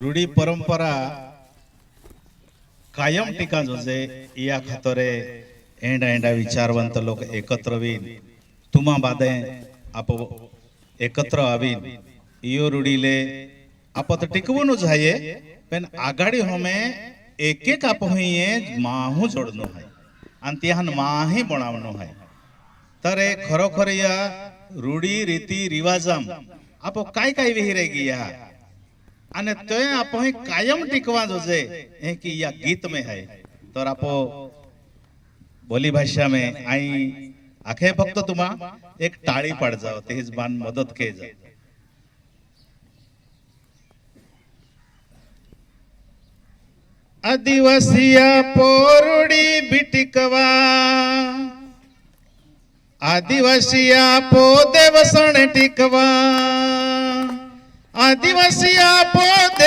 रूढी परंपरा कायम टिका जोजे या खातरे एंडा एंडा विचारवंत लोक एकत्र वीन तुमा बादे आप एकत्र आवीन यो रूढीले आप तो टिकवून जाये पण आगाडी होमे एक एक आप माहू जोडनो है आणि त्याहन माही बनावनो है तर खरोखर या रूढी रीती रिवाजाम आप काय काय विहिरे गिया અને તો આપણે કાયમ ટીકવા જોજે એ કે યા ગીત में है तो आपो बोली भाषा में आई आखे फक्त तुम्हा एक टाळी पाड जाओ ते हिजबान मदत के जा आदिवासिया पोरुडी बिटिकवा आदिवासिया पो देवसण टिकवा आदिवासी आपो